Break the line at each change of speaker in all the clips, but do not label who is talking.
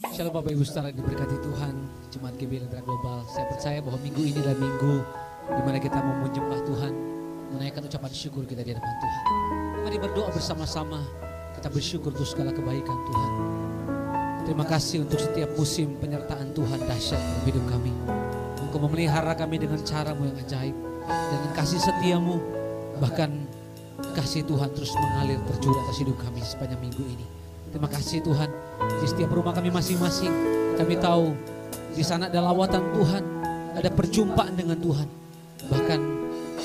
Shalom Bapak Ibu Saudara diberkati Tuhan, Jemaat GBI Lentera Global. Saya percaya bahwa minggu ini adalah minggu di mana kita mau menyembah Tuhan, menaikkan ucapan syukur kita di hadapan Tuhan. Mari berdoa bersama-sama, kita bersyukur untuk segala kebaikan Tuhan. Terima kasih untuk setiap musim penyertaan Tuhan dahsyat dalam hidup kami. Engkau memelihara kami dengan cara-Mu yang ajaib, dengan kasih setia-Mu, bahkan kasih Tuhan terus mengalir tercurah atas hidup kami sepanjang minggu ini. Terima kasih Tuhan, di setiap rumah kami masing-masing, kami tahu di sana ada lawatan Tuhan, ada perjumpaan dengan Tuhan. Bahkan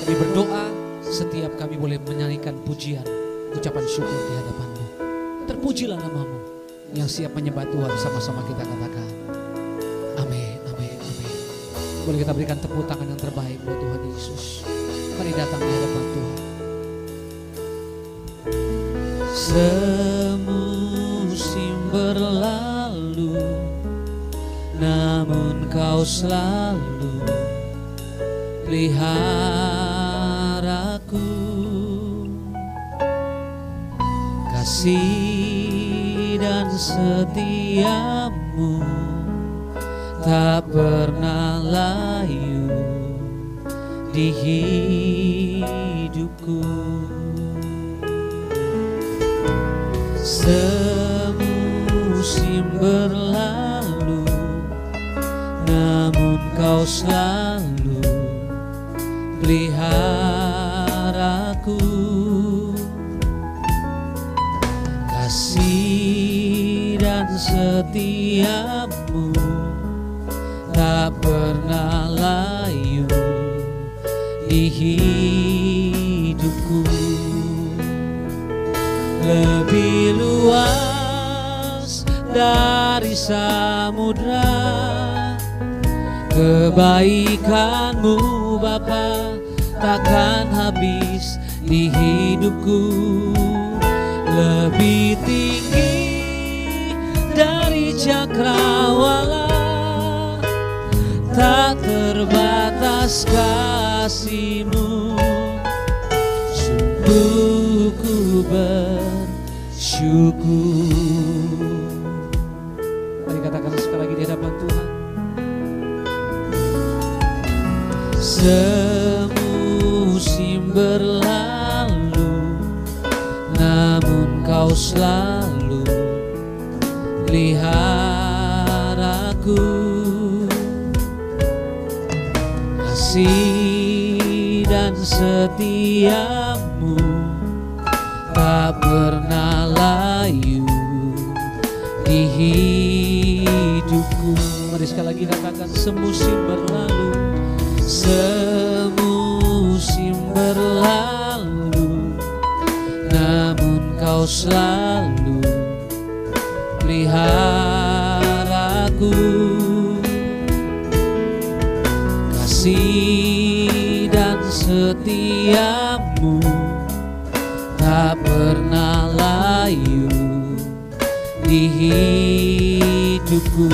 kami berdoa setiap kami boleh menyanyikan pujian, ucapan syukur di hadapan-Mu. Terpujilah nama-Mu yang siap menyembah Tuhan, sama-sama kita katakan amin, amin, amin. Boleh kita berikan tepuk tangan yang terbaik buat Tuhan Yesus. Mari datang di hadapan Tuhan. Semusim berlalu, namun Kau selalu peliharaku. Kasih dan setia-Mu tak pernah layu di hidupku. Semusim berlalu, namun Kau selalu peliharaku. Kasih dan setia-Mu tak pernah layu di hidupku. Lebih luas dari samudra kebaikan-Mu Bapa takkan habis di hidupku. Lebih tinggi dari cakrawala, tak terbatas kasih-Mu. Sungguh ku bersyukur. Mari katakan sekali lagi di hadapan Tuhan. Semusim berlalu, namun Kau selalu peliharaku. Kasih dan setia-Mu tak pernah layu di hidupku. Mari sekali lagi katakan, semusim berlalu, semusim berlalu, namun Kau selalu peliharaku. Kasih dan setia-Mu tak pernah layu di hidupku.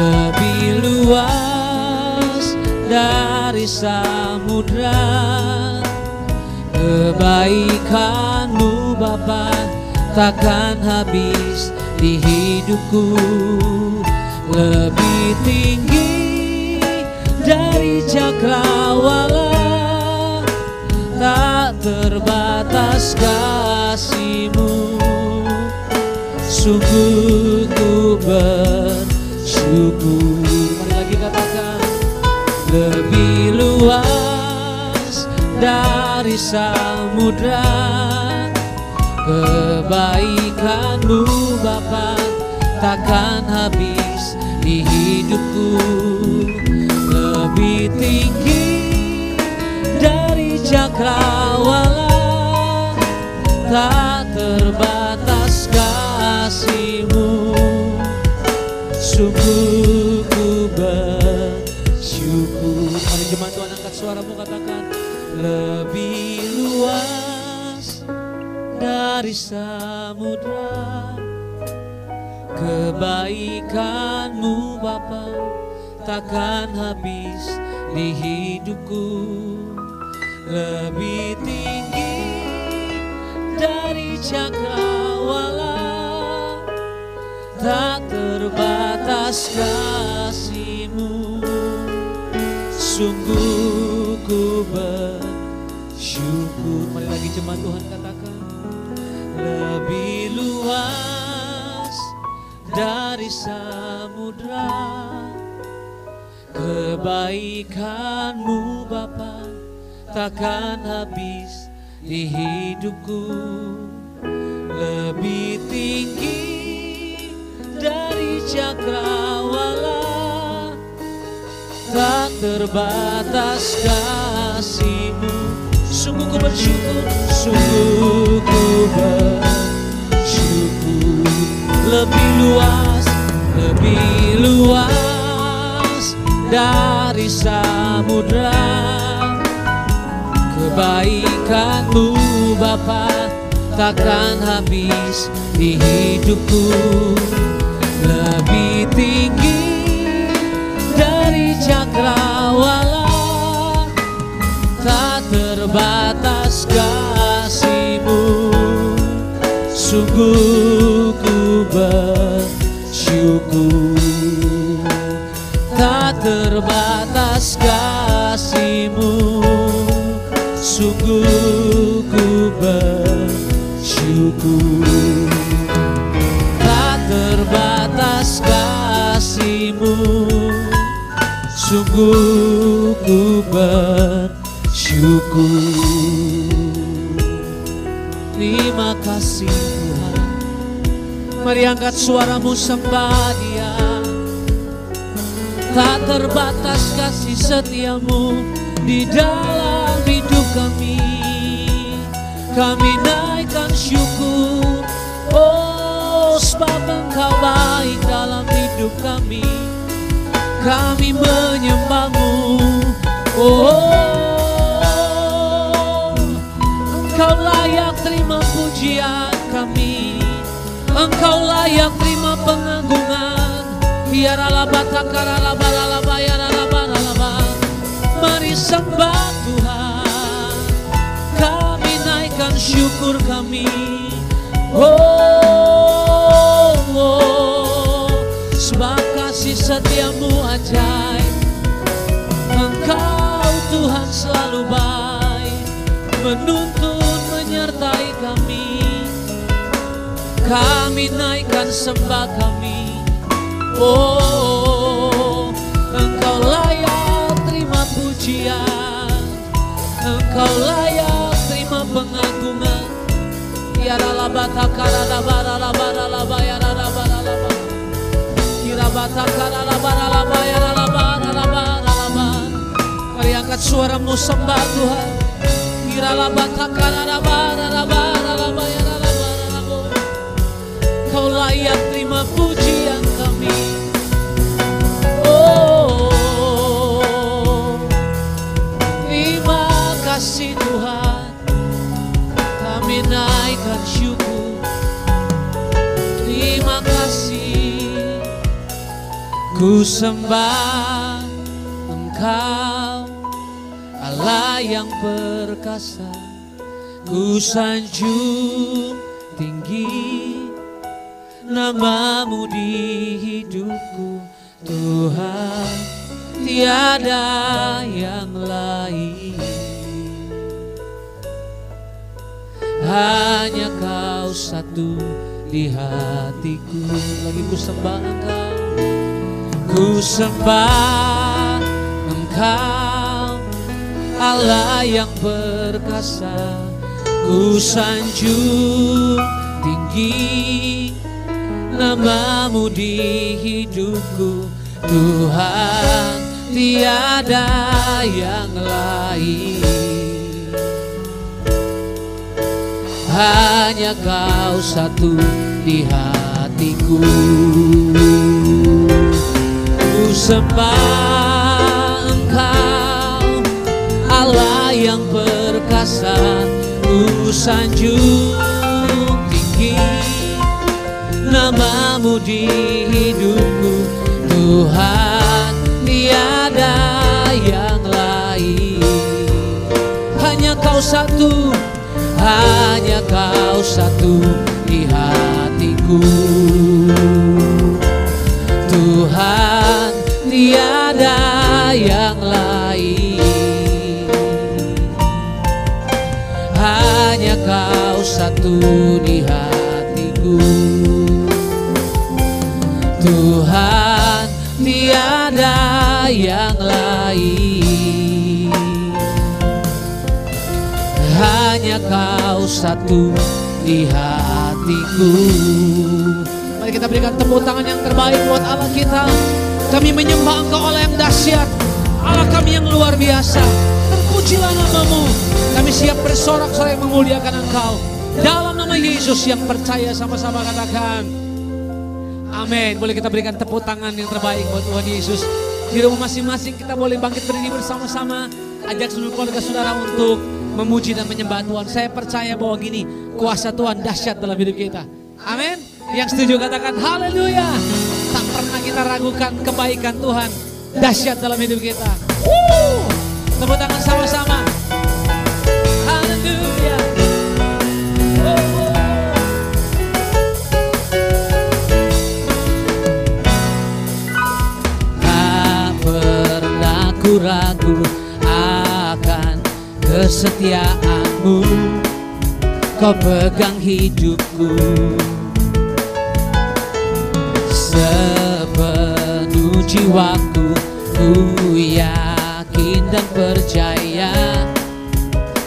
Lebih luas dari samudra kebaikan-Mu Bapa takkan habis di hidupku. Lebih tinggi dari cakrawala, tak terbatas kasih-Mu. Sungguh ku bersyukur. Mari lagi katakan, lebih luas dari samudra kebaikan-Mu Bapa takkan habis di hidupku. Lebih tinggi dari cakrawala, tak terbatas kasih-Mu. Sungguh ku bersyukur. Mari jemaat Tuhan angkat suaramu, katakan, lebih luas dari samudra kebaikan-Mu Bapa takkan habis di hidupku. Lebih tinggi dari cakrawala, terbatas kasih-Mu. Sungguh ku bersyukur. Mari lagi jemaat Tuhan katakan, lebih luas dari samudra kebaikan-Mu Bapa, takkan habis di hidupku. Lebih tinggi dari cakrawala, tak terbatas kasih-Mu. Sungguh ku bersyukur, sungguh ku bersyukur. Lebih luas dari samudra kebaikan-Mu Bapa, takkan habis di hidupku. Lebih tinggi dari cakrawala, tak terbatas kasih-Mu. Sungguh ku bersyukur, tak terbatas kasih-Mu. Sungguh ku bersyukur, tak terbatas kasih-Mu. Sungguh ku bersyukur. Terima kasih Tuhan. Mari angkat suaramu sembah Dia. Tak terbatas kasih setia-Mu di dalam hidup kami. Kami naikkan syukur, oh sebab Engkau baik dalam hidup kami. Kami menyembah-Mu, oh Engkau layak terima pujian kami. Engkau layak terima pengagungan. Mari sembah Tuhan, kami naikkan syukur kami. Sebab kasih setia-Mu ajaib. Engkau Tuhan selalu baik, menuntun menyertai kami. Kami naikkan sembah kami. Oh, Engkau layak terima pujian. Engkau layak terima pengagungan. Ya rabata karala barala barala bayara barala ba. Kira bata karala barala bayara barala barala. Mari angkat suaramu sembah Tuhan. Kira bata karala barala barala bayara barala ba. Kau layak terima pujian kami. Terima kasih Tuhan, kami naikkan syukur. Terima kasih, ku sembah Engkau Allah yang perkasa. Ku sanjung tinggi nama-Mu di hidupku, Tuhan, tiada yang lain. Hanya Kau satu di hatiku. Lagi ku sembah Engkau, ku sembah Engkau Allah yang perkasa. Ku sanjung tinggi nama-Mu di hidupku, Tuhan, tiada yang lain. Hanya Kau satu di hatiku. Ku sembah Engkau Allah yang perkasa. Ku sanjung tinggi nama-Mu di hidupku, Tuhan, tiada yang lain. Hanya Kau satu, hanya Kau satu di hatiku. di hatiku. Tuhan, tiada yang lain, hanya Kau satu di hatiku. Mari kita berikan tepuk tangan yang terbaik buat Allah kita. Kami menyembah Engkau, Allah yang dahsyat, Allah kami yang luar biasa. Terpujilah nama-Mu. Kami siap bersorak-sorai memuliakan Engkau. Dalam nama Yesus yang percaya, sama-sama katakan amin. Boleh kita berikan tepuk tangan yang terbaik buat Tuhan Yesus. Di rumah masing-masing kita boleh bangkit berdiri bersama-sama. Ajak seluruh keluarga saudara untuk memuji dan menyembah Tuhan. Saya percaya bahwa gini, kuasa Tuhan dahsyat dalam hidup kita. Amin. Yang setuju katakan haleluya. Tak pernah kita ragukan kebaikan Tuhan dahsyat dalam hidup kita. Tepuk tangan sama-sama. Haleluya. Tak pernah ku ragu akan kesetiaan-Mu. Kau pegang hidupku sepenuh jiwaku. Ku yakin dan percaya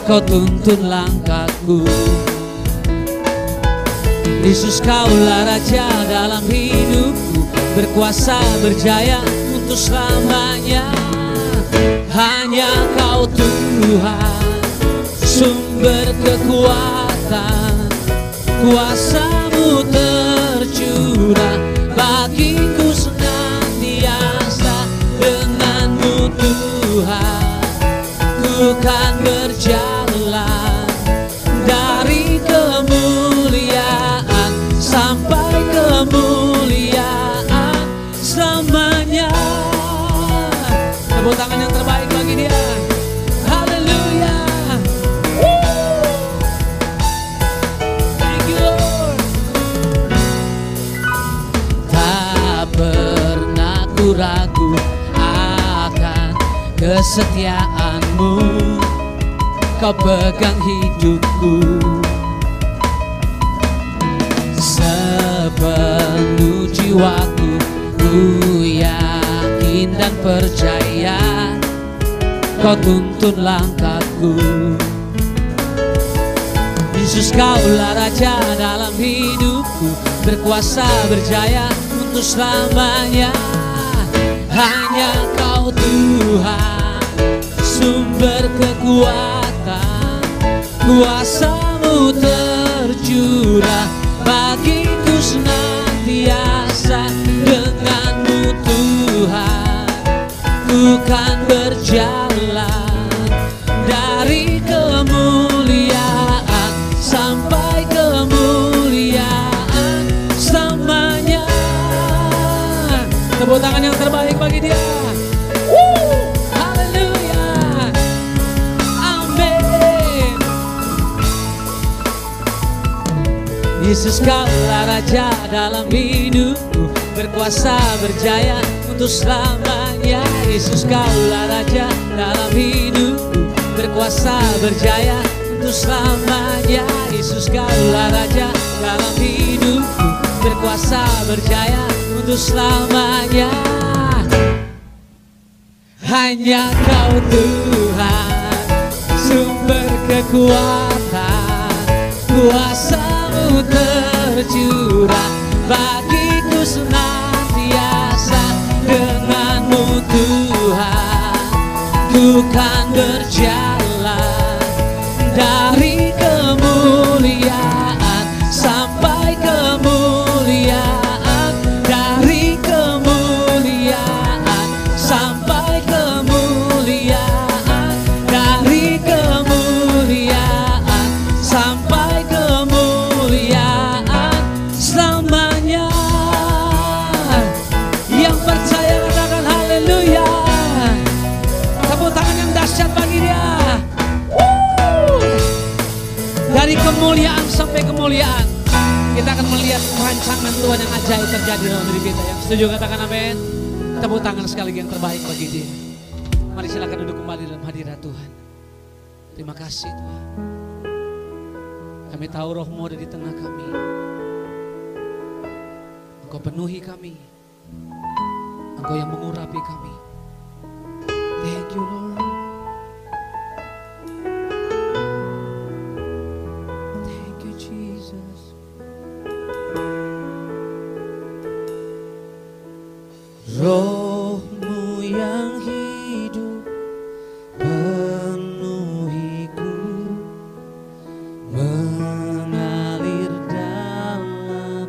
Kau tuntun langkahku. Yesus, Kaulah Raja dalam hidupku, berkuasa berjaya untuk selamanya. Hanya Kau Tuhan, sumber kekuatan, kuasa-Mu tercurah bagiku senantiasa. Dengan-Mu Tuhan, ku kan berjalan dari kemuliaan sampai kemuliaan selamanya. Tepuk tangan yang terbaik bagi Dia. Haleluya. Thank you Lord. Tak pernah ku ragu akan kesetiaan-Mu. Kau pegang hidupku sepenuh jiwaku. Ku yakin dan percaya Kau tuntun langkahku. Yesus, Kaulah Raja dalam hidupku, berkuasa berjaya untuk selamanya. Hanya Kau Tuhan, sumber kekuatan, kuasa-Mu tercurah bagiku senantiasa. Dengan-Mu Tuhan, ku kan berjalan dari kemuliaan sampai kemuliaan selamanya. Tepuk tangan yang terbaik bagi Dia. Haleluya. Amin. Yesus, Kaulah Raja dalam hidupku, berkuasa berjaya untuk selamanya. Yesus, Kaulah Raja dalam hidupku, berkuasa berjaya untuk selamanya. Yesus, Kaulah Raja dalam hidupku, berkuasa berjaya untuk selamanya. Hanya Kau Tuhan, sumber kekuatan, kuasa-Mu tercurah bagiku senantiasa. Dengan-Mu Tuhan, ku kan berjalan dari kemuliaan sampai kemuliaan, dari kemuliaan sampai kemuliaan, dari kemuliaan sampai kemuliaan selamanya. Yang percaya katakan haleluya. Tepuk tangan yang dahsyat bagi Dia. Dari kemuliaan sampai kemuliaan, kita akan melihat rancangan Tuhan yang ajaib terjadi dalam diri kita. Yang setuju katakan amin. Tepuk tangan sekali lagi yang terbaik bagi Dia. Mari silakan duduk kembali dalam hadirat Tuhan. Terima kasih Tuhan. Kami tahu Roh-Mu ada di tengah kami. Engkau penuhi kami. Engkau yang mengurapi kami. Thank you Lord. Thank you Jesus. Roh-Mu yang hidup penuhiku, mengalir dalamku.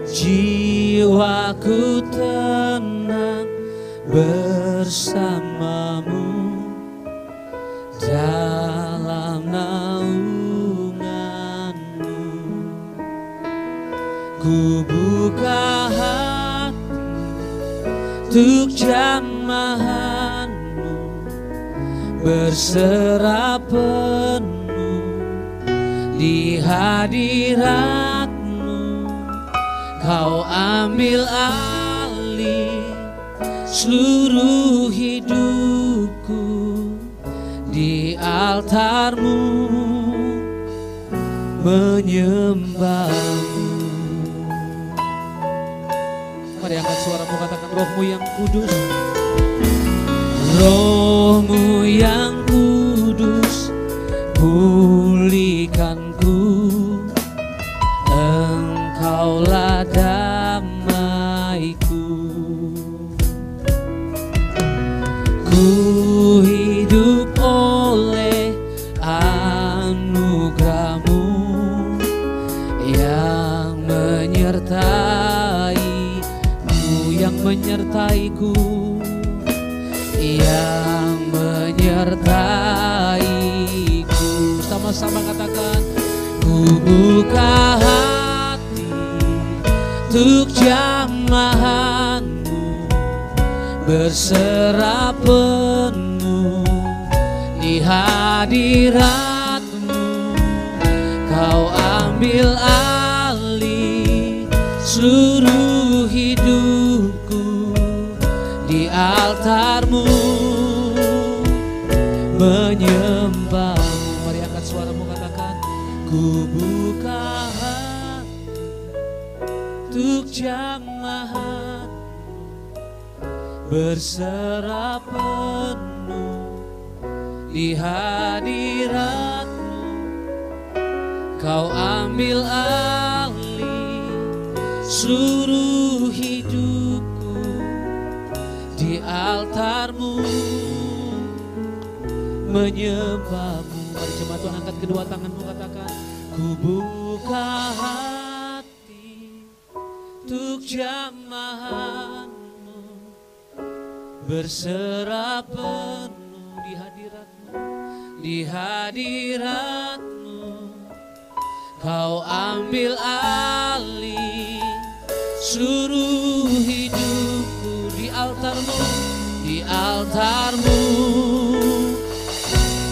Jiwaku tenang bersamamu dalam naunganmu. Ku buka hati untuk jamahanmu, berserah penuh di hadiratmu. Kau ambil alih seluruh hidupku, di altarmu menyembahmu. Mari angkat suaramu, katakan Roh-Mu yang kudus. Roh-Mu yang kudus, pulihkanku. Engkaulah damaiku. Ku hidup oleh anugerah-Mu yang menyertai-Mu, yang menyertaiku, yang menyertaiku. Sama-sama katakan, ku buka hati untuk jamahanmu, berserah penuh di hadiratmu. Kau ambil alih seluruh hidupku, di altarmu menyembahmu. Mari angkat suaramu, katakan, ku buka hati untuk jamahan, berserah penuh di hadiratmu. Kau ambil alih seluruh hidupku, di altarmu menyembahmu. Mari jemaat Tuhan, angkat kedua tanganmu, katakan, ku buka hati untuk jamahanmu, berserah penuh di hadiratmu, di hadiratmu. Kau ambil alih seluruh hidupku, di altarmu, di altarmu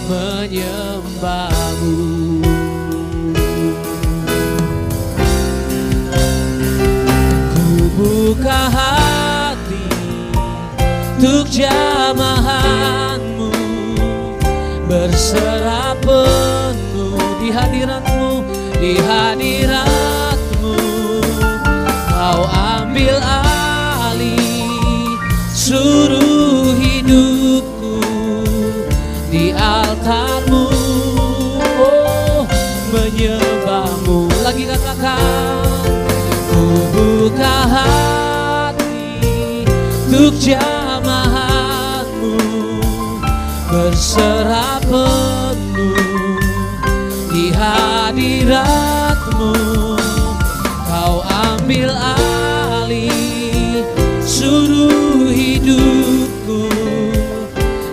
menyembahmu. Ku buka hati untuk jamahanmu, berserah penuh di hadiratmu, di hadiratmu. Kau ambil alih seluruh hidupku, di altarmu, oh, menyembahmu. Lagi katakan, ku buka hati untuk jamahanmu, berserah penuh di hadiratmu. Kau ambil alih seluruh hidupku,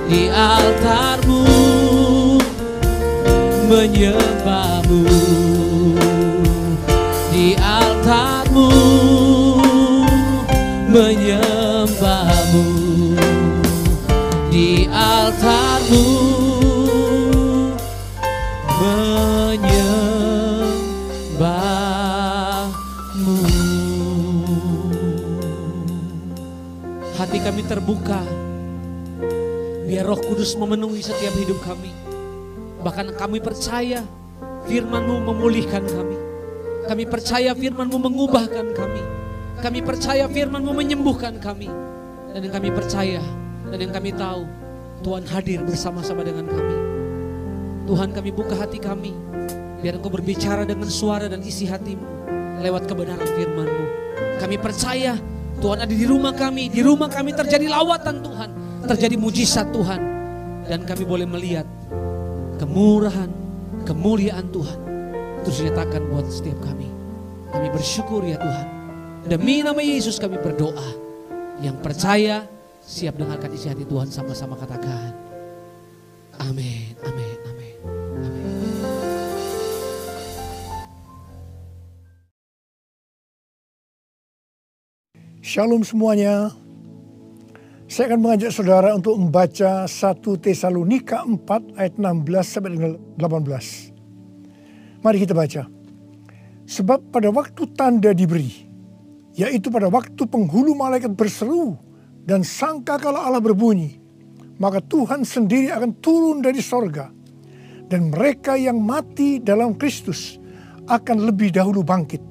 di altarmu menyembahmu, di altarmu menyembahmu, di altarmu menyembahmu. Hati kami terbuka, biar Roh Kudus memenuhi setiap hidup kami. Bahkan kami percaya firman-Mu memulihkan kami. Kami percaya firman-Mu mengubahkan kami. Kami percaya firman-Mu menyembuhkan kami. Dan yang kami percaya dan yang kami tahu, Tuhan hadir bersama-sama dengan kami. Tuhan, kami buka hati kami, biar Engkau berbicara dengan suara dan isi hati-Mu lewat kebenaran firman-Mu. Kami percaya Tuhan ada di rumah kami. Di rumah kami terjadi lawatan Tuhan, terjadi mujizat Tuhan. Dan kami boleh melihat kemurahan, kemuliaan Tuhan terus dinyatakan buat setiap kami. Kami bersyukur ya Tuhan. Demi nama Yesus kami berdoa. Yang percaya siap dengarkan isi hati Tuhan, sama-sama katakan amin, amin, amin, amin.
Shalom semuanya. Saya akan mengajak saudara untuk membaca 1 Tesalonika 4 ayat 16 sampai dengan 18. Mari kita baca. Sebab pada waktu tanda diberi, yaitu pada waktu penghulu malaikat berseru dan sangkakala Allah berbunyi, maka Tuhan sendiri akan turun dari sorga, dan mereka yang mati dalam Kristus akan lebih dahulu bangkit.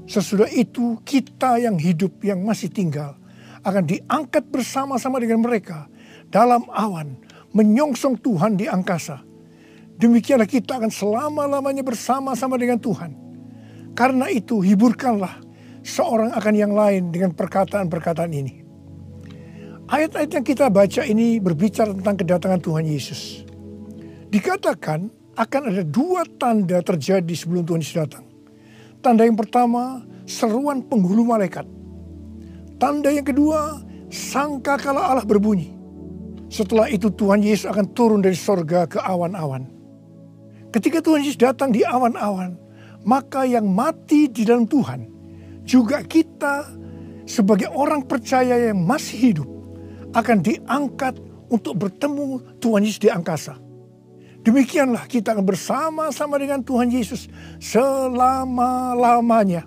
Sesudah itu kita yang hidup yang masih tinggal akan diangkat bersama-sama dengan mereka dalam awan menyongsong Tuhan di angkasa. Demikianlah kita akan selama-lamanya bersama-sama dengan Tuhan. Karena itu hiburkanlah seorang akan yang lain dengan perkataan-perkataan ini. Ayat-ayat yang kita baca ini berbicara tentang kedatangan Tuhan Yesus. Dikatakan akan ada 2 tanda terjadi sebelum Tuhan Yesus datang. Tanda yang pertama, seruan penghulu malaikat. Tanda yang kedua, sangkakala Allah berbunyi. Setelah itu Tuhan Yesus akan turun dari sorga ke awan-awan. Ketika Tuhan Yesus datang di awan-awan, maka yang mati di dalam Tuhan, juga kita sebagai orang percaya yang masih hidup, akan diangkat untuk bertemu Tuhan Yesus di angkasa. Demikianlah kita akan bersama-sama dengan Tuhan Yesus selama-lamanya.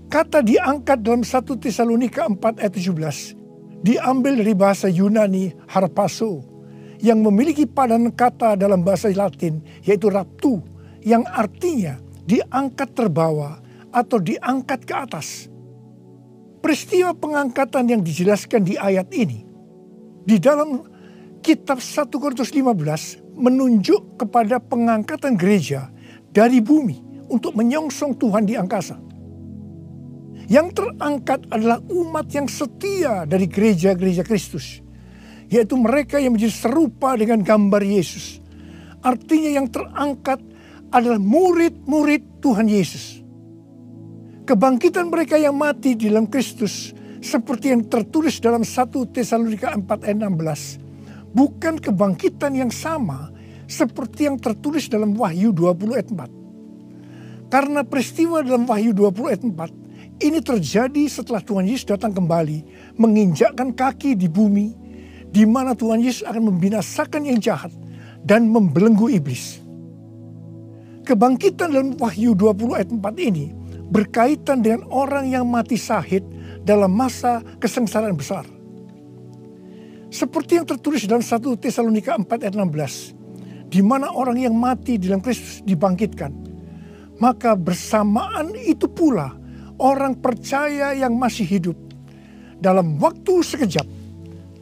Kata diangkat dalam 1 Tesalonika 4 ayat 17 diambil dari bahasa Yunani harpazo, yang memiliki padanan kata dalam bahasa Latin yaitu raptu, yang artinya diangkat terbawa atau diangkat ke atas. Peristiwa pengangkatan yang dijelaskan di ayat ini di dalam kitab 1 Korintus 15 menunjuk kepada pengangkatan gereja dari bumi untuk menyongsong Tuhan di angkasa. Yang terangkat adalah umat yang setia dari gereja-gereja Kristus, yaitu mereka yang menjadi serupa dengan gambar Yesus. Artinya yang terangkat adalah murid-murid Tuhan Yesus. Kebangkitan mereka yang mati di dalam Kristus, seperti yang tertulis dalam 1 Tesalonika 4 ayat 16, bukan kebangkitan yang sama seperti yang tertulis dalam Wahyu 20 ayat 4. Karena peristiwa dalam Wahyu 20 ayat 4 ini terjadi setelah Tuhan Yesus datang kembali menginjakkan kaki di bumi, di mana Tuhan Yesus akan membinasakan yang jahat dan membelenggu iblis. Kebangkitan dalam Wahyu 20 ayat 4 ini berkaitan dengan orang yang mati syahid dalam masa kesengsaraan besar. Seperti yang tertulis dalam 1 Tesalonika 4 ayat 16, di mana orang yang mati di dalam Kristus dibangkitkan. Maka bersamaan itu pula orang percaya yang masih hidup, dalam waktu sekejap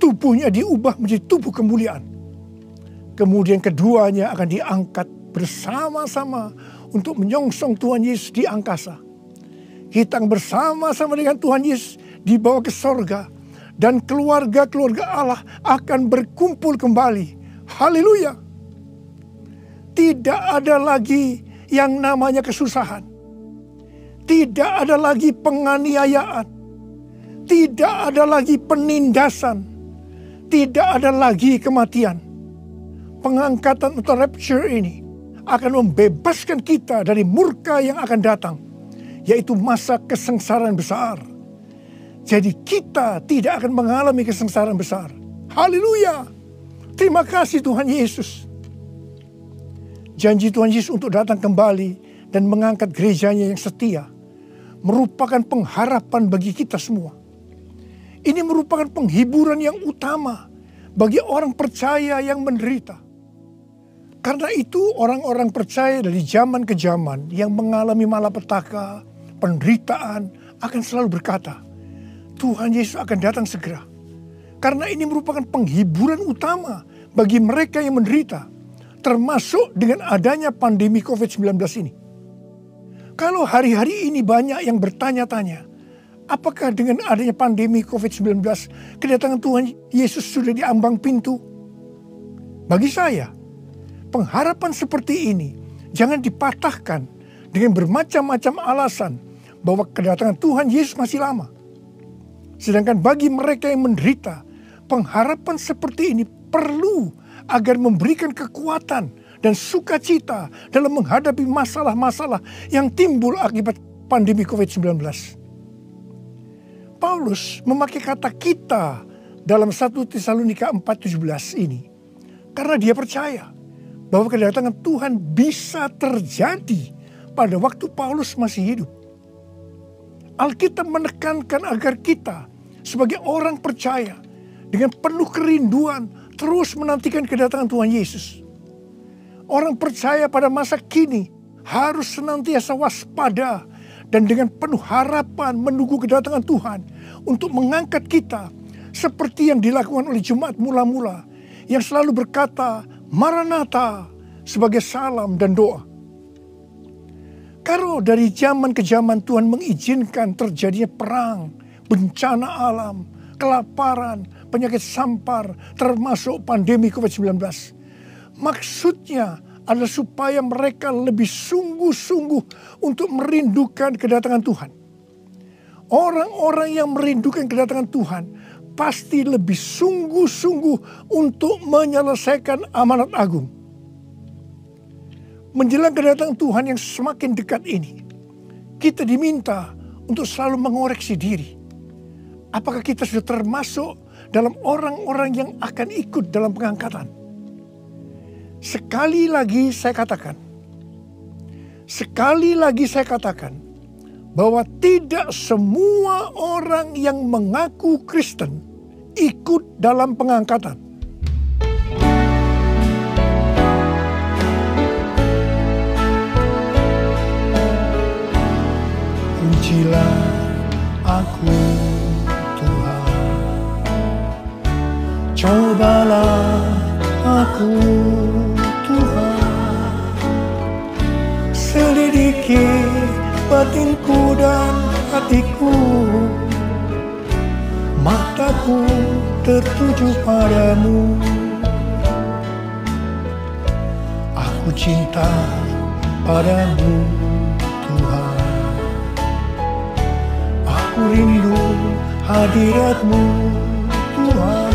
tubuhnya diubah menjadi tubuh kemuliaan. Kemudian keduanya akan diangkat bersama-sama untuk menyongsong Tuhan Yesus di angkasa. Kita akan bersama-sama dengan Tuhan Yesus dibawa ke sorga, dan keluarga-keluarga Allah akan berkumpul kembali. Haleluya. Tidak ada lagi yang namanya kesusahan. Tidak ada lagi penganiayaan. Tidak ada lagi penindasan. Tidak ada lagi kematian. Pengangkatan atau rapture ini akan membebaskan kita dari murka yang akan datang, yaitu masa kesengsaraan besar. Jadi kita tidak akan mengalami kesengsaraan besar. Haleluya. Terima kasih Tuhan Yesus. Janji Tuhan Yesus untuk datang kembali dan mengangkat gerejanya yang setia merupakan pengharapan bagi kita semua. Ini merupakan penghiburan yang utama bagi orang percaya yang menderita. Karena itu orang-orang percaya dari zaman ke zaman yang mengalami malapetaka, penderitaan akan selalu berkata, Tuhan Yesus akan datang segera. Karena ini merupakan penghiburan utama bagi mereka yang menderita, termasuk dengan adanya pandemi COVID-19 ini. Kalau hari-hari ini banyak yang bertanya-tanya, apakah dengan adanya pandemi COVID-19 kedatangan Tuhan Yesus sudah di ambang pintu? Bagi saya, pengharapan seperti ini jangan dipatahkan dengan bermacam-macam alasan bahwa kedatangan Tuhan Yesus masih lama. Sedangkan bagi mereka yang menderita, pengharapan seperti ini perlu agar memberikan kekuatan dan sukacita dalam menghadapi masalah-masalah yang timbul akibat pandemi COVID-19. Paulus memakai kata kita dalam 1 Tesalonika 4:17 ini karena dia percaya bahwa kedatangan Tuhan bisa terjadi pada waktu Paulus masih hidup. Alkitab menekankan agar kita sebagai orang percaya dengan penuh kerinduan terus menantikan kedatangan Tuhan Yesus. Orang percaya pada masa kini harus senantiasa waspada dan dengan penuh harapan menunggu kedatangan Tuhan untuk mengangkat kita seperti yang dilakukan oleh jemaat mula-mula yang selalu berkata Maranatha sebagai salam dan doa. Kalau dari zaman ke zaman Tuhan mengizinkan terjadinya perang, bencana alam, kelaparan, penyakit sampar, termasuk pandemi COVID-19. Maksudnya adalah supaya mereka lebih sungguh-sungguh untuk merindukan kedatangan Tuhan. Orang-orang yang merindukan kedatangan Tuhan pasti lebih sungguh-sungguh untuk menyelesaikan amanat agung. Menjelang kedatangan Tuhan yang semakin dekat ini, kita diminta untuk selalu mengoreksi diri. Apakah kita sudah termasuk dalam orang-orang yang akan ikut dalam pengangkatan? Sekali lagi saya katakan, bahwa tidak semua orang yang mengaku Kristen ikut dalam pengangkatan. Pujilah aku Tuhan, cobalah aku Tuhan, selidiki batinku dan hatiku, mataku tertuju padamu. Aku cinta padamu Tuhan, aku rindu hadirat-Mu Tuhan.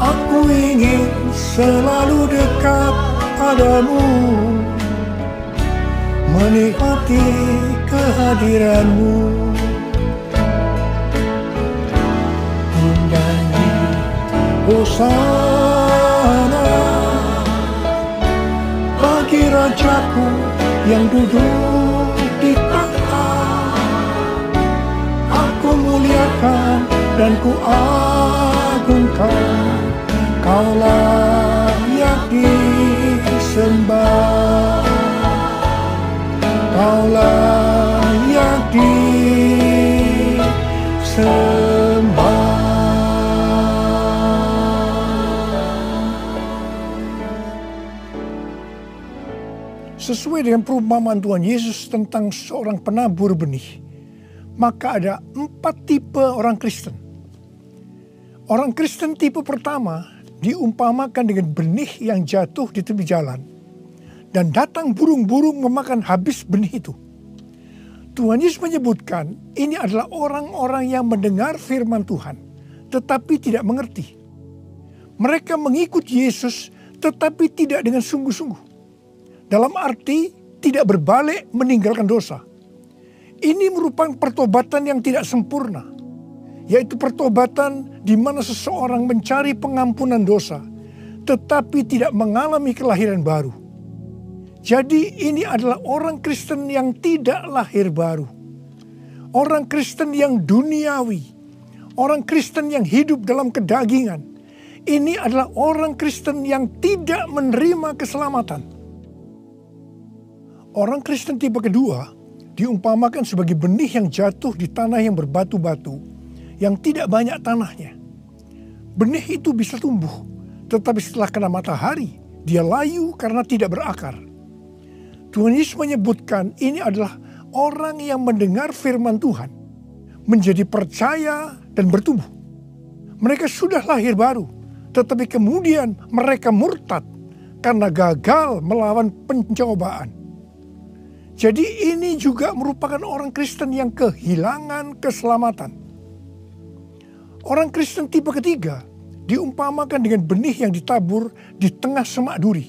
Aku ingin selalu dekat padamu, menikmati kehadiran-Mu. Menyanyi Hosana bagi Rajaku yang duduk di tahta. Aku muliakan dan ku agungkan, Kau layak disembah, Kau layak disembah. Sesuai dengan perumpamaan Tuhan Yesus tentang seorang penabur benih, maka ada 4 tipe orang Kristen. Orang Kristen tipe pertama diumpamakan dengan benih yang jatuh di tepi jalan dan datang burung-burung memakan habis benih itu. Tuhan Yesus menyebutkan ini adalah orang-orang yang mendengar firman Tuhan tetapi tidak mengerti. Mereka mengikut Yesus tetapi tidak dengan sungguh-sungguh. Dalam arti tidak berbalik meninggalkan dosa. Ini merupakan pertobatan yang tidak sempurna, yaitu pertobatan di mana seseorang mencari pengampunan dosa tetapi tidak mengalami kelahiran baru. Jadi ini adalah orang Kristen yang tidak lahir baru. Orang Kristen yang duniawi. Orang Kristen yang hidup dalam kedagingan. Ini adalah orang Kristen yang tidak menerima keselamatan. Orang Kristen tipe kedua diumpamakan sebagai benih yang jatuh di tanah yang berbatu-batu, yang tidak banyak tanahnya. Benih itu bisa tumbuh, tetapi setelah kena matahari, dia layu karena tidak berakar. Tuhan Yesus menyebutkan ini adalah orang yang mendengar firman Tuhan, menjadi percaya dan bertumbuh. Mereka sudah lahir baru, tetapi kemudian mereka murtad karena gagal melawan pencobaan. Jadi ini juga merupakan orang Kristen yang kehilangan keselamatan. Orang Kristen tipe ketiga diumpamakan dengan benih yang ditabur di tengah semak duri.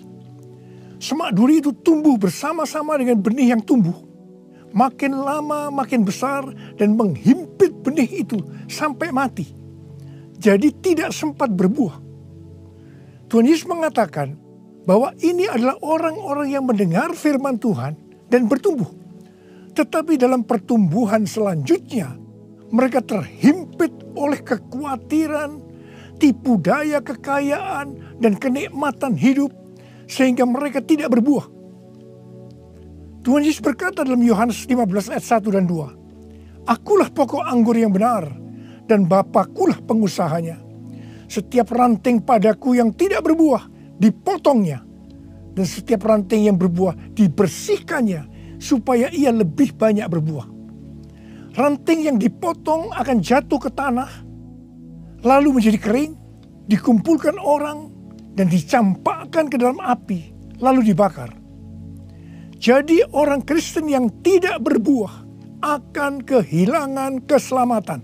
Semak duri itu tumbuh bersama-sama dengan benih yang tumbuh. Makin lama makin besar dan menghimpit benih itu sampai mati. Jadi tidak sempat berbuah. Tuhan Yesus mengatakan bahwa ini adalah orang-orang yang mendengar firman Tuhan dan bertumbuh. Tetapi dalam pertumbuhan selanjutnya, mereka terhimpit oleh kekhawatiran, tipu daya kekayaan, dan kenikmatan hidup, sehingga mereka tidak berbuah. Tuhan Yesus berkata dalam Yohanes 15 ayat 1 dan 2, "Akulah pokok anggur yang benar, dan Bapakulah pengusahanya. Setiap ranting padaku yang tidak berbuah, dipotongnya. Dan setiap ranting yang berbuah dibersihkannya supaya ia lebih banyak berbuah." Ranting yang dipotong akan jatuh ke tanah, lalu menjadi kering, dikumpulkan orang, dan dicampakkan ke dalam api, lalu dibakar. Jadi orang Kristen yang tidak berbuah akan kehilangan keselamatan.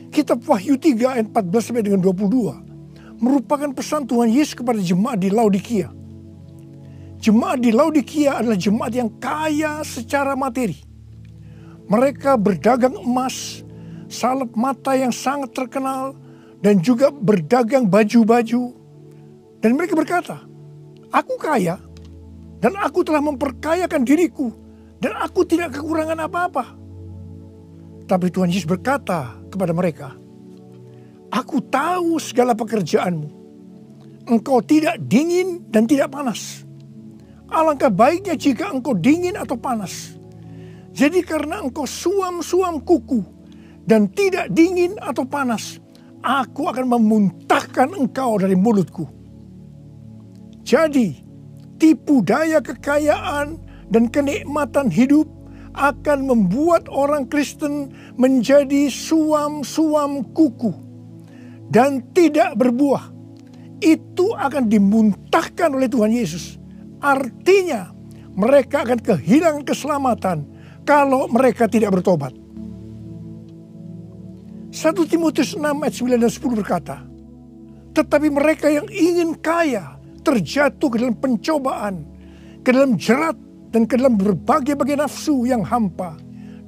Kitab Wahyu 3 ayat 14 sampai dengan 22 merupakan pesan Tuhan Yesus kepada jemaat di Laodikia. Jemaat di Laodikia adalah jemaat yang kaya secara materi. Mereka berdagang emas, salep mata yang sangat terkenal, dan juga berdagang baju-baju. Dan mereka berkata, "Aku kaya, dan aku telah memperkayakan diriku, dan aku tidak kekurangan apa-apa." Tapi Tuhan Yesus berkata kepada mereka, "Aku tahu segala pekerjaanmu. Engkau tidak dingin dan tidak panas. Alangkah baiknya jika engkau dingin atau panas. Jadi karena engkau suam-suam kuku dan tidak dingin atau panas, aku akan memuntahkan engkau dari mulutku." Jadi, tipu daya kekayaan dan kenikmatan hidup akan membuat orang Kristen menjadi suam-suam kuku dan tidak berbuah. Itu akan dimuntahkan oleh Tuhan Yesus. Artinya, mereka akan kehilangan keselamatan kalau mereka tidak bertobat. 1 Timotius 6 ayat 9 dan 10 berkata, "Tetapi mereka yang ingin kaya terjatuh ke dalam pencobaan, ke dalam jerat, dan ke dalam berbagai-bagai nafsu yang hampa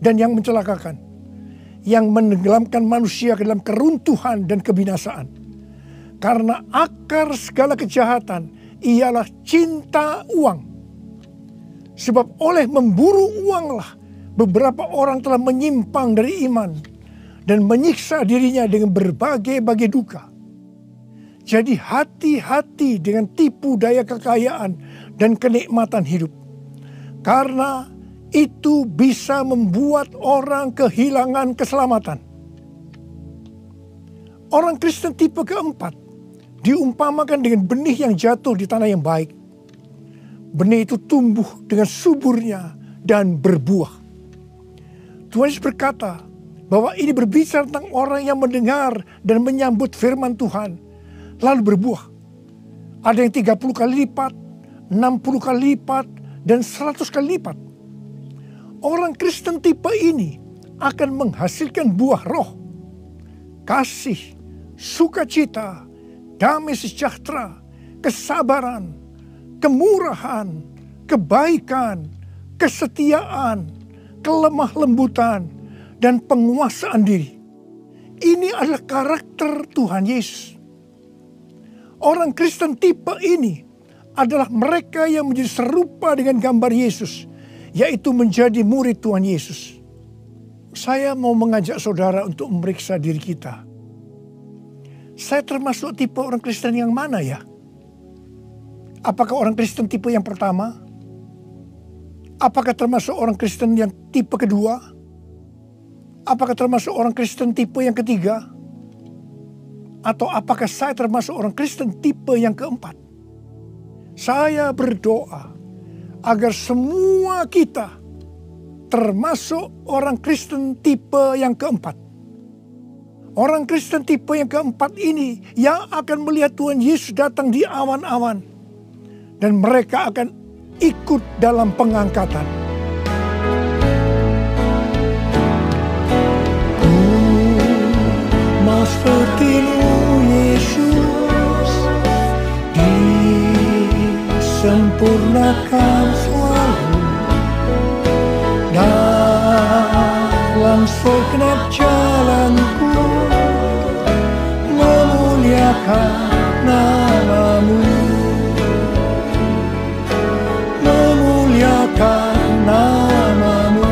dan yang mencelakakan, yang menenggelamkan manusia ke dalam keruntuhan dan kebinasaan. Karena akar segala kejahatan ialah cinta uang. Sebab oleh memburu uanglah beberapa orang telah menyimpang dari iman dan menyiksa dirinya dengan berbagai-bagai duka. Jadi hati-hati dengan tipu daya kekayaan dan kenikmatan hidup. Karena itu bisa membuat orang kehilangan keselamatan." Orang Kristen tipe keempat diumpamakan dengan benih yang jatuh di tanah yang baik. Benih itu tumbuh dengan suburnya dan berbuah. Tuhan Yesus berkata bahwa ini berbicara tentang orang yang mendengar dan menyambut firman Tuhan, lalu berbuah. Ada yang 30 kali lipat, 60 kali lipat, dan 100 kali lipat. Orang Kristen tipe ini akan menghasilkan buah roh, kasih, sukacita, damai sejahtera, kesabaran, kemurahan, kebaikan, kesetiaan, kelemah lembutan, dan penguasaan diri. Ini adalah karakter Tuhan Yesus. Orang Kristen tipe ini adalah mereka yang menjadi serupa dengan gambar Yesus, yaitu menjadi murid Tuhan Yesus. Saya mau mengajak saudara untuk memeriksa diri kita. Saya termasuk tipe orang Kristen yang mana ya? Apakah orang Kristen tipe yang pertama? Apakah termasuk orang Kristen yang tipe kedua? Apakah termasuk orang Kristen tipe yang ketiga? Atau apakah saya termasuk orang Kristen tipe yang keempat? Saya berdoa agar semua kita termasuk orang Kristen tipe yang keempat. Orang Kristen tipe yang keempat ini yang akan melihat Tuhan Yesus datang di awan-awan. Dan mereka akan ikut dalam pengangkatan. Ku mau seperti-Mu Yesus, disempurnakan selalu dalam segenap jalanku, memuliakan nama-Mu, memuliakan nama-Mu,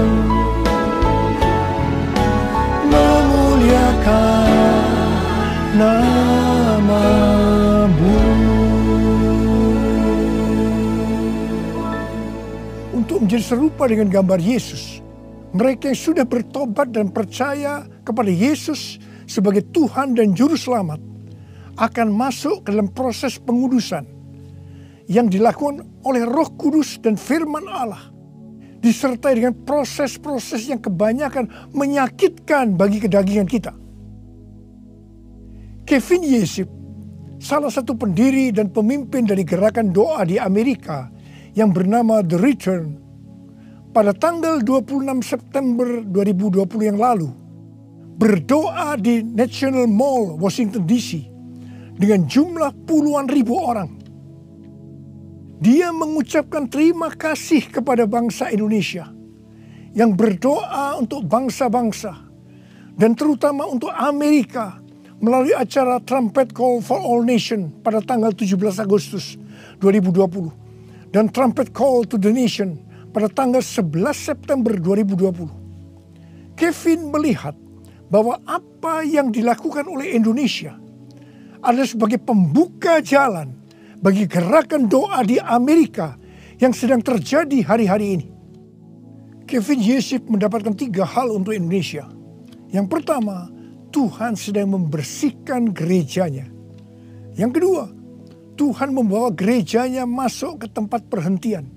memuliakan nama-Mu. Untuk menjadi serupa dengan gambar Yesus, mereka yang sudah bertobat dan percaya kepada Yesus sebagai Tuhan dan Juru Selamat akan masuk ke dalam proses pengudusan yang dilakukan oleh Roh Kudus dan firman Allah, disertai dengan proses-proses yang kebanyakan menyakitkan bagi kedagingan kita. Kevin Yesip, salah satu pendiri dan pemimpin dari gerakan doa di Amerika yang bernama The Return, pada tanggal 26 September 2020 yang lalu, berdoa di National Mall, Washington DC, dengan jumlah puluhan ribu orang. Dia mengucapkan terima kasih kepada bangsa Indonesia yang berdoa untuk bangsa-bangsa dan terutama untuk Amerika melalui acara Trumpet Call for All Nation pada tanggal 17 Agustus 2020 dan Trumpet Call to the Nation pada tanggal 11 September 2020. Kevin melihat bahwa apa yang dilakukan oleh Indonesia adalah sebagai pembuka jalan bagi gerakan doa di Amerika yang sedang terjadi hari-hari ini. Kevin Yesip mendapatkan 3 hal untuk Indonesia. Yang pertama, Tuhan sedang membersihkan gerejanya. Yang kedua, Tuhan membawa gerejanya masuk ke tempat perhentian.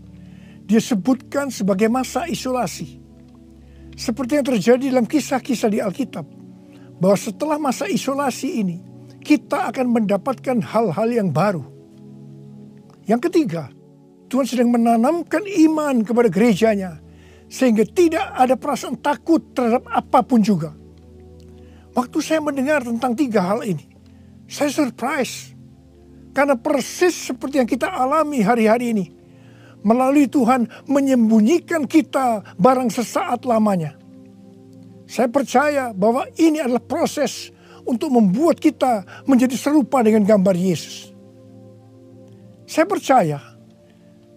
Dia sebutkan sebagai masa isolasi. Seperti yang terjadi dalam kisah-kisah di Alkitab, bahwa setelah masa isolasi ini, kita akan mendapatkan hal-hal yang baru. Yang ketiga, Tuhan sedang menanamkan iman kepada gerejanya, sehingga tidak ada perasaan takut terhadap apapun juga. Waktu saya mendengar tentang 3 hal ini, saya surprise. Karena persis seperti yang kita alami hari-hari ini, melalui Tuhan menyembunyikan kita barang sesaat lamanya. Saya percaya bahwa ini adalah proses untuk membuat kita menjadi serupa dengan gambar Yesus. Saya percaya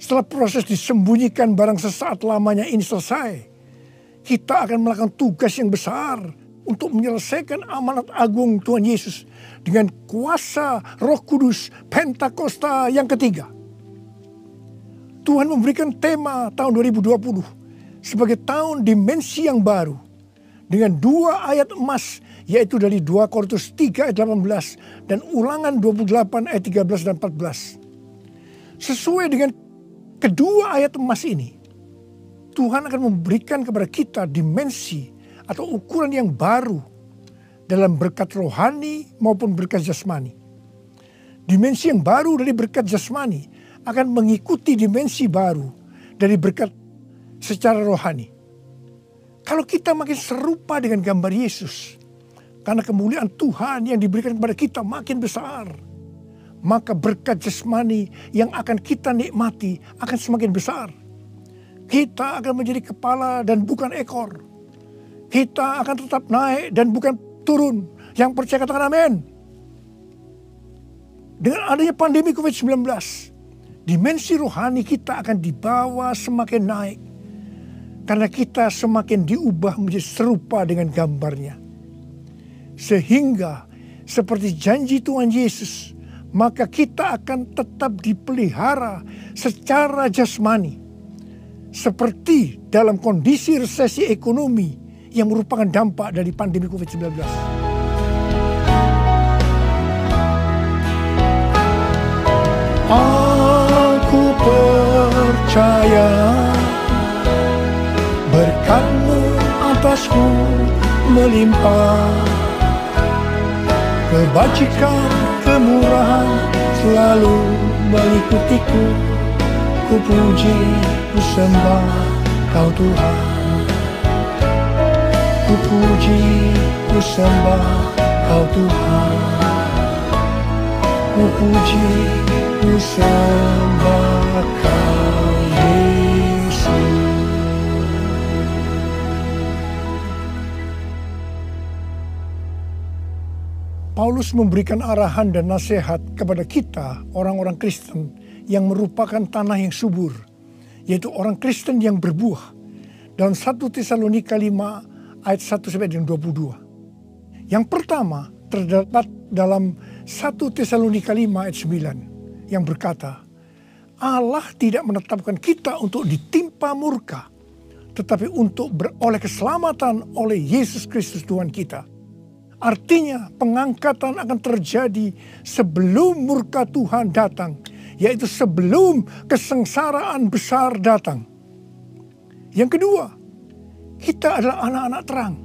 setelah proses disembunyikan barang sesaat lamanya ini selesai, kita akan melakukan tugas yang besar untuk menyelesaikan amanat agung Tuhan Yesus dengan kuasa Roh Kudus Pentakosta yang ketiga. Tuhan memberikan tema tahun 2020 sebagai tahun dimensi yang baru dengan 2 ayat emas, yaitu dari 2 Korintus 3 ayat 18 dan Ulangan 28 ayat 13 dan 14. Sesuai dengan kedua ayat emas ini, Tuhan akan memberikan kepada kita dimensi atau ukuran yang baru dalam berkat rohani maupun berkat jasmani. Dimensi yang baru dari berkat jasmani akan mengikuti dimensi baru dari berkat secara rohani. Kalau kita makin serupa dengan gambar Yesus, karena kemuliaan Tuhan yang diberikan kepada kita makin besar, maka berkat jasmani yang akan kita nikmati akan semakin besar. Kita akan menjadi kepala dan bukan ekor. Kita akan tetap naik dan bukan turun. Yang percaya katakan amin. Dengan adanya pandemi COVID-19, dimensi rohani kita akan dibawa semakin naik. Karena kita semakin diubah menjadi serupa dengan gambarnya. Sehingga seperti janji Tuhan Yesus, maka kita akan tetap dipelihara secara jasmani. Seperti dalam kondisi resesi ekonomi yang merupakan dampak dari pandemi COVID-19. Aku percaya berkat-Mu atasku melimpah, kebajikan, kemurahan selalu mengikutiku. Ku puji, ku sembah Kau Tuhan. Ku puji, ku sembah Kau Tuhan. Ku puji, ku sembah Kau Yesus. Paulus memberikan arahan dan nasihat kepada kita, orang-orang Kristen, yang merupakan tanah yang subur, yaitu orang Kristen yang berbuah. Dalam 1 Tesalonika 5 ayat 1-22. Yang pertama terdapat dalam 1 Tesalonika 5 ayat 9 yang berkata, Allah tidak menetapkan kita untuk ditimpa murka, tetapi untuk beroleh keselamatan oleh Yesus Kristus Tuhan kita. Artinya pengangkatan akan terjadi sebelum murka Tuhan datang, yaitu sebelum kesengsaraan besar datang. Yang kedua, kita adalah anak-anak terang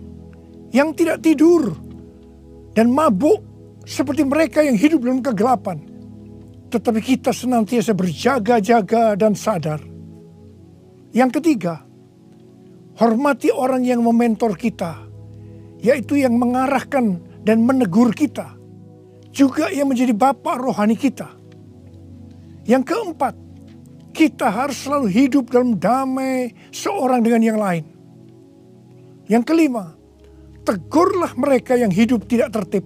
yang tidak tidur dan mabuk seperti mereka yang hidup dalam kegelapan. Tetapi kita senantiasa berjaga-jaga dan sadar. Yang ketiga, hormati orang yang mementor kita, yaitu yang mengarahkan dan menegur kita, juga yang menjadi bapa rohani kita. Yang keempat, kita harus selalu hidup dalam damai seorang dengan yang lain. Yang kelima, tegurlah mereka yang hidup tidak tertib.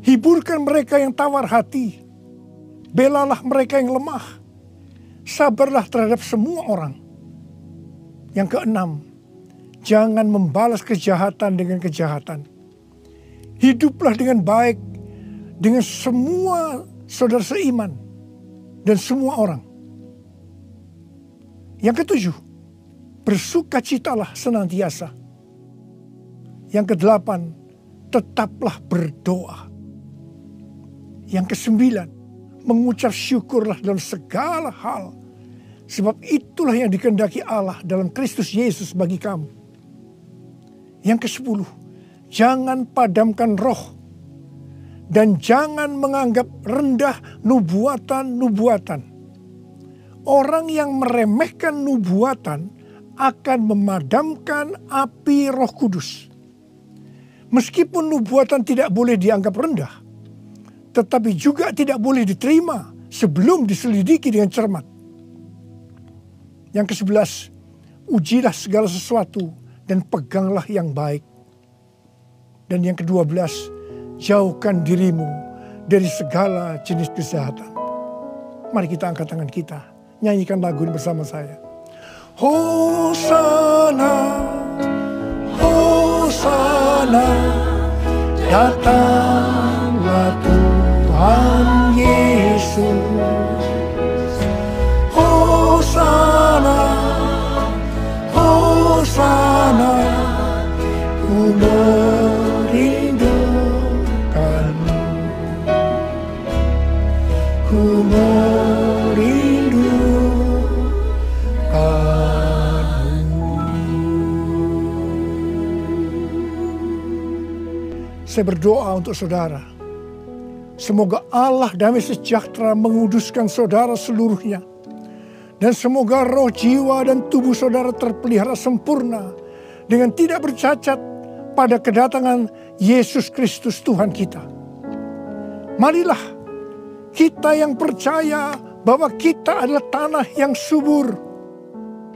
Hiburkan mereka yang tawar hati. Belalah mereka yang lemah. Sabarlah terhadap semua orang. Yang keenam, jangan membalas kejahatan dengan kejahatan. Hiduplah dengan baik dengan semua saudara seiman dan semua orang. Yang ketujuh, bersukacitalah senantiasa. Yang kedelapan, tetaplah berdoa. Yang kesembilan, mengucap syukurlah dalam segala hal, sebab itulah yang dikehendaki Allah dalam Kristus Yesus bagi kamu. Yang kesepuluh, jangan padamkan roh dan jangan menganggap rendah nubuatan-nubuatan. Orang yang meremehkan nubuatan akan memadamkan api Roh Kudus. Meskipun nubuatan tidak boleh dianggap rendah, tetapi juga tidak boleh diterima sebelum diselidiki dengan cermat. Yang ke-11, ujilah segala sesuatu dan peganglah yang baik. Dan yang ke-12, jauhkan dirimu dari segala jenis kejahatan. Mari kita angkat tangan kita, nyanyikan lagu ini bersama saya. Hosana, Hosana, datanglah Tuhan Yesus. Hosana, Hosana, ku merindukanmu, ku merindukanmu. Saya berdoa untuk saudara. Semoga Allah damai sejahtera menguduskan saudara seluruhnya. Dan semoga roh, jiwa, dan tubuh saudara terpelihara sempurna dengan tidak bercacat pada kedatangan Yesus Kristus Tuhan kita. Marilah kita yang percaya bahwa kita adalah tanah yang subur,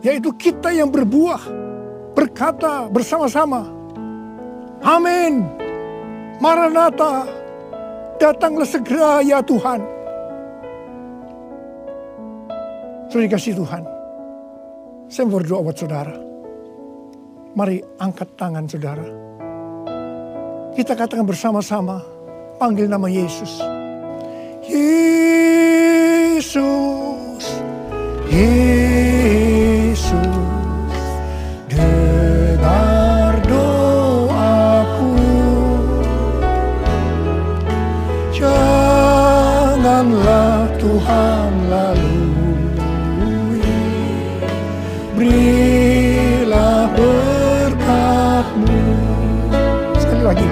yaitu kita yang berbuah, berkata bersama-sama, amin, Maranatha, datanglah segera ya Tuhan. Terima kasih Tuhan. Saya berdoa buat saudara. Mari angkat tangan saudara. Kita katakan bersama-sama, Panggil nama Yesus. Yesus, Yesus, dengar doaku. Janganlah Tuhan lalui, berilah berkat-Mu. Sekali lagi.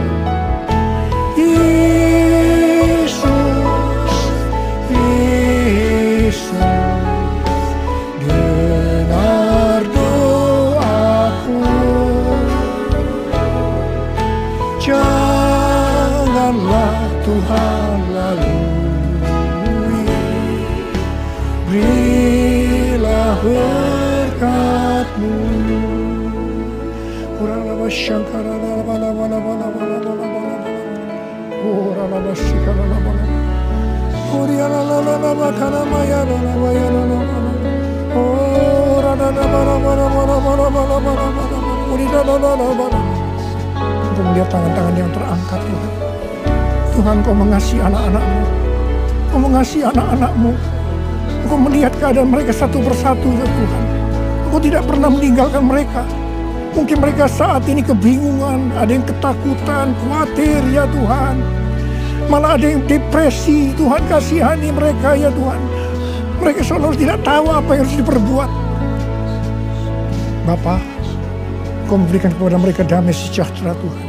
Yesus, Yesus, dengar doaku. Janganlah Tuhan lalui, berilah berkat-Mu. Uralaba shankara bala bala bala bala bala bala. Uralaba shikara bala bala. Uriala la la la la kana maya la la maya la la la. Urala la bala bala bala bala bala bala bala. Urila la la la bala. Untuk melihat tangan-tangan yang terangkat Tuhan. Tuhan, Kau mengasihi anak-anak-Mu. Kau mengasihi anak-anak-Mu. Kau melihat keadaan mereka satu persatu ya Tuhan. Kau tidak pernah meninggalkan mereka. Mungkin mereka saat ini kebingungan, ada yang ketakutan, khawatir ya Tuhan. Malah ada yang depresi, Tuhan kasihani mereka ya Tuhan. Mereka seolah tidak tahu apa yang harus diperbuat. Bapa, Kau memberikan kepada mereka damai sejahtera Tuhan.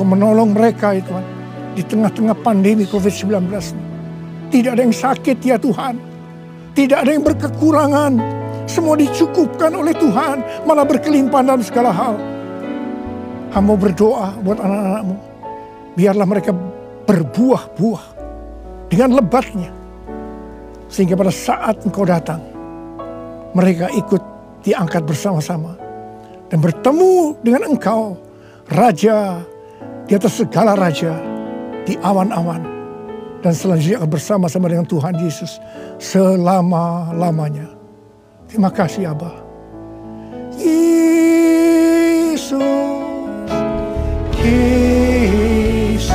Kau menolong mereka ya Tuhan. Di tengah-tengah pandemi COVID-19. Tidak ada yang sakit ya Tuhan. Tidak ada yang berkekurangan. Semua dicukupkan oleh Tuhan, malah berkelimpahan dalam segala hal. Hamba berdoa buat anak-anak-Mu. Biarlah mereka berbuah-buah dengan lebatnya. Sehingga pada saat Engkau datang, mereka ikut diangkat bersama-sama. Dan bertemu dengan Engkau, Raja di atas segala raja, di awan-awan. Dan selanjutnya akan bersama-sama dengan Tuhan Yesus selama-lamanya. Terima kasih Abah. Yesus, Yesus,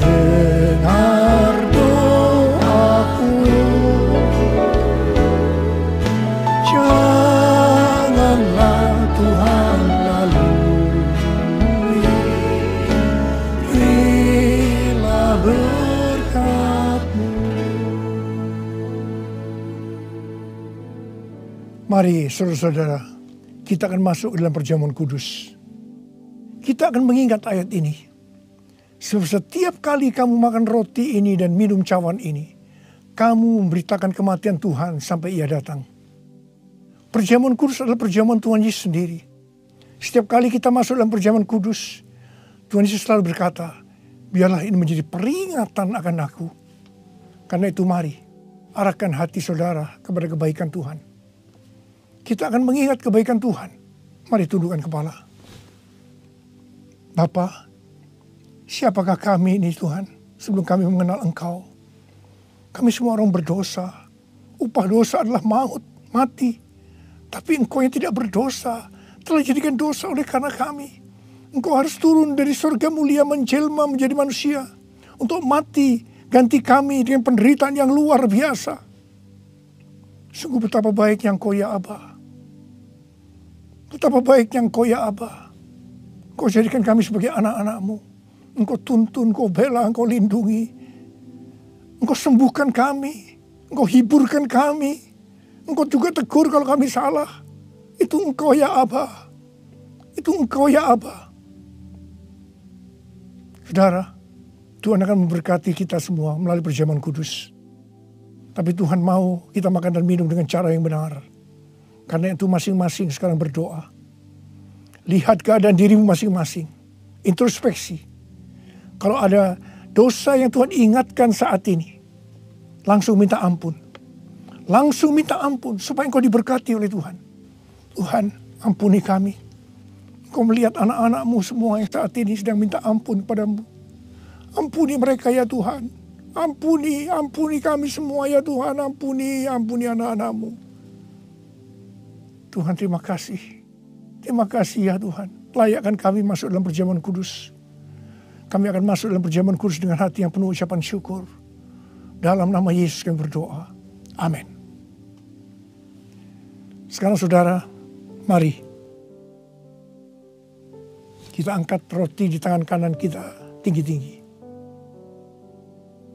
dengar doaku. Janganlah Tuhan lalui, berilah berkat-Mu. Mari saudara-saudara, kita akan masuk ke dalam perjamuan kudus. Kita akan mengingat ayat ini. Sebab setiap kali kamu makan roti ini dan minum cawan ini, kamu memberitakan kematian Tuhan sampai Ia datang. Perjamuan kudus adalah perjamuan Tuhan Yesus sendiri. Setiap kali kita masuk dalam perjamuan kudus, Tuhan Yesus selalu berkata, biarlah ini menjadi peringatan akan aku. Karena itu mari, arahkan hati saudara kepada kebaikan Tuhan. Kita akan mengingat kebaikan Tuhan. Mari tundukkan kepala. Bapa, siapakah kami ini Tuhan sebelum kami mengenal Engkau? Kami semua orang berdosa. Upah dosa adalah maut, mati. Tapi Engkau yang tidak berdosa telah jadikan dosa oleh karena kami. Engkau harus turun dari surga mulia menjelma menjadi manusia. Untuk mati ganti kami dengan penderitaan yang luar biasa. Sungguh betapa baiknya Engkau ya Abba. Betapa baiknya Engkau ya Abba. Engkau jadikan kami sebagai anak-anak-Mu. Engkau tuntun, Engkau bela, Engkau lindungi. Engkau sembuhkan kami. Engkau hiburkan kami. Engkau juga tegur kalau kami salah. Itu Engkau ya Abba. Itu Engkau ya Abba. Saudara, Tuhan akan memberkati kita semua melalui perjamuan kudus. Tapi Tuhan mau kita makan dan minum dengan cara yang benar. Karena itu masing-masing sekarang berdoa. Lihat keadaan dirimu masing-masing. Introspeksi. Kalau ada dosa yang Tuhan ingatkan saat ini, langsung minta ampun. Langsung minta ampun supaya engkau diberkati oleh Tuhan. Tuhan, ampuni kami. Engkau melihat anak-anak-Mu semua yang saat ini sedang minta ampun padamu. Ampuni mereka ya Tuhan. Ampuni kami semua ya Tuhan. Ampuni anak-anak-Mu. Tuhan terima kasih. Terima kasih ya Tuhan. Layakkan kami masuk dalam perjamuan kudus. Kami akan masuk dalam perjamuan kudus dengan hati yang penuh ucapan syukur. Dalam nama Yesus kami berdoa. Amin. Sekarang saudara, mari kita angkat roti di tangan kanan kita tinggi-tinggi.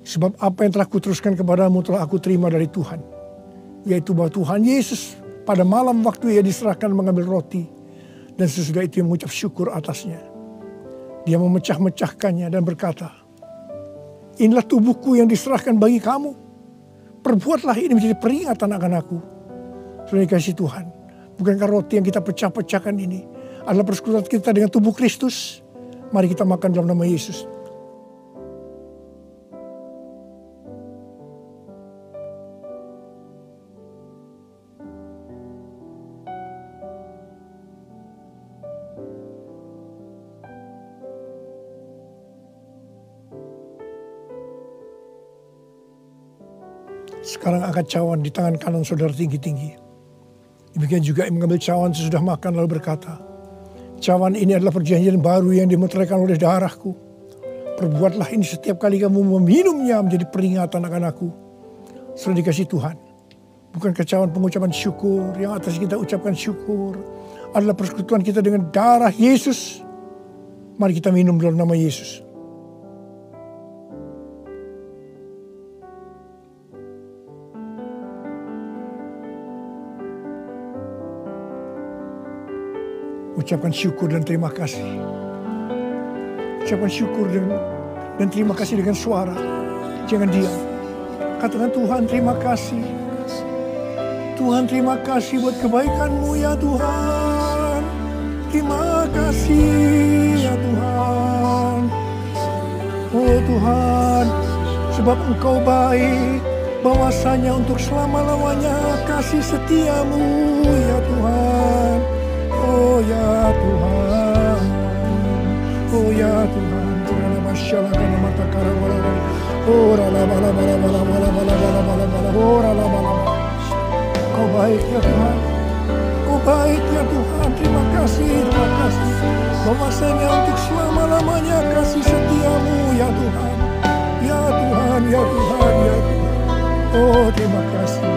Sebab apa yang telah kuteruskan kepadamu telah aku terima dari Tuhan. Yaitu bahwa Tuhan Yesus pada malam waktu ia diserahkan mengambil roti. Dan sesudah itu ia mengucap syukur atasnya. Dia memecah-mecahkannya dan berkata, inilah tubuhku yang diserahkan bagi kamu. Perbuatlah ini menjadi peringatan akan aku. Sudah dikasih Tuhan. Bukankah roti yang kita pecah-pecahkan ini adalah persekutuan kita dengan tubuh Kristus? Mari kita makan dalam nama Yesus. Sekarang angkat cawan di tangan kanan saudara tinggi-tinggi. Demikian juga yang mengambil cawan sesudah makan lalu berkata, cawan ini adalah perjanjian baru yang dimeteraikan oleh darahku. Perbuatlah ini setiap kali kamu meminumnya menjadi peringatan akan aku. Sudah dikasih Tuhan. Bukankah cawan pengucapan syukur yang atas kita ucapkan syukur adalah persekutuan kita dengan darah Yesus. Mari kita minum dalam nama Yesus. Ucapkan syukur dan terima kasih. Ucapkan syukur dan terima kasih dengan suara. Jangan diam. Katakan, Tuhan terima kasih. Tuhan terima kasih buat kebaikan-Mu ya Tuhan. Terima kasih ya Tuhan. Oh Tuhan, sebab Engkau baik. Bahwasanya untuk selama-lamanya kasih setia-Mu ya Tuhan. Oh ya Tuhan, oh ya Tuhan, Tuhan masyaallah kana mata kara wala wala, oh rala bala bala bala bala bala bala bala bala, oh rala bala. Kau baik ya Tuhan, Kau baik ya Tuhan, terima kasih. Bahwasanya untuk selama-lamanya kasih setia-Mu ya Tuhan, ya Tuhan, ya Tuhan, ya Tuhan. Oh terima kasih,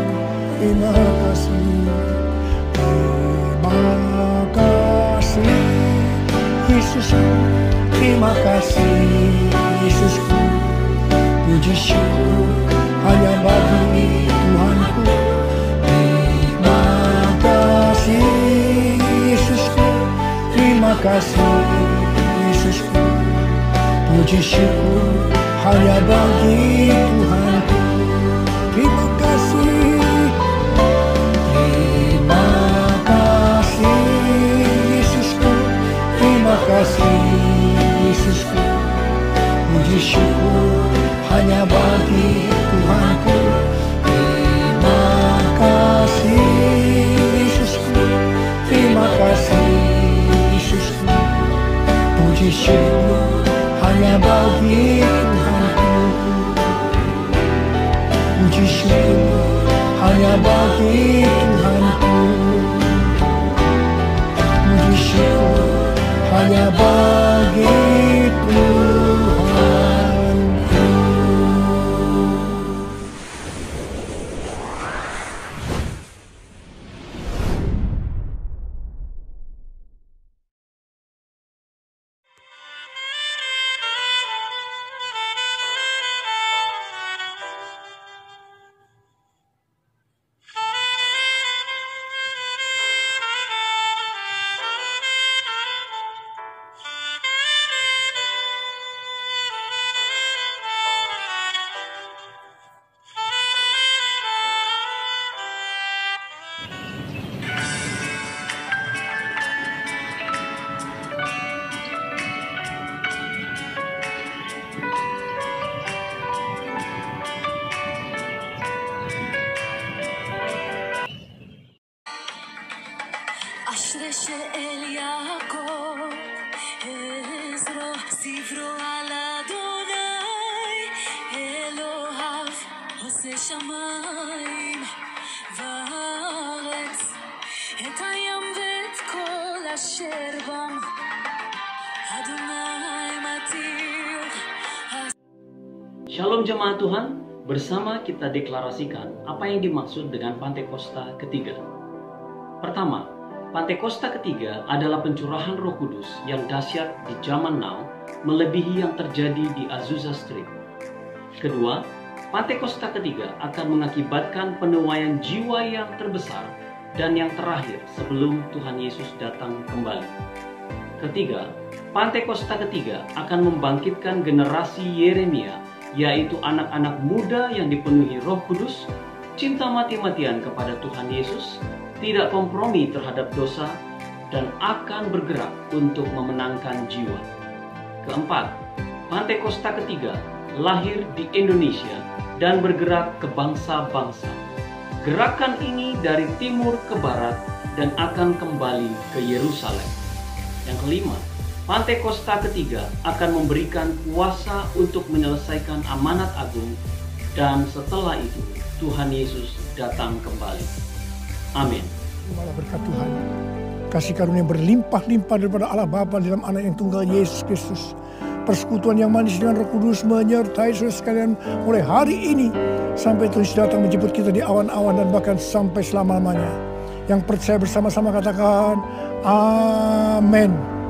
terima kasih. Terima kasih Yesusku, terima kasih Yesusku. Puji syukur hanya bagi Tuhanku. Terima kasih Yesusku, terima kasih Yesusku. Puji syukur hanya bagi Tuhanku. Terima kasih. Terima kasih Yesusku, puji syukur hanya bagi Tuhanku. Terima kasih Yesusku, terima kasih Yesusku, puji syukur hanya bagi Tuhanku. Puji syukur hanya bagi Tuhanku. Puji syukur hanya bagi Tuhanku.
שאל יעקב, עזרו ספרו על אדוני, אלוהיו עושה שמיים וארץ, את הים ואת כל אשר בם, אדוני מתיר
Shalom jemaat Tuhan, bersama kita deklarasikan apa yang dimaksud dengan Pantekosta ketiga. Pertama, Pantekosta ketiga adalah pencurahan Roh Kudus yang dahsyat di zaman now, melebihi yang terjadi di Azusa Street. Kedua, Pantekosta ketiga akan mengakibatkan penuaian jiwa yang terbesar dan yang terakhir sebelum Tuhan Yesus datang kembali. Ketiga, Pantekosta ketiga akan membangkitkan generasi Yeremia, yaitu anak-anak muda yang dipenuhi Roh Kudus, cinta mati-matian kepada Tuhan Yesus, tidak kompromi terhadap dosa, dan akan bergerak untuk memenangkan jiwa. Keempat, Pantekosta ketiga lahir di Indonesia dan bergerak ke bangsa-bangsa. Gerakan ini dari timur ke barat dan akan kembali ke Yerusalem. Yang kelima, Pantekosta ketiga akan memberikan kuasa untuk menyelesaikan amanat agung, dan setelah itu Tuhan Yesus datang kembali. Amin.
Malah berkat Tuhan, kasih karunia berlimpah-limpah daripada Allah Bapa dalam Anak yang tunggal Yesus Kristus. Persekutuan yang manis dengan Roh Kudus menyertai saudara sekalian mulai hari ini sampai Tuhan datang menjemput kita di awan-awan dan bahkan sampai selama-lamanya. Yang percaya bersama-sama katakan amin.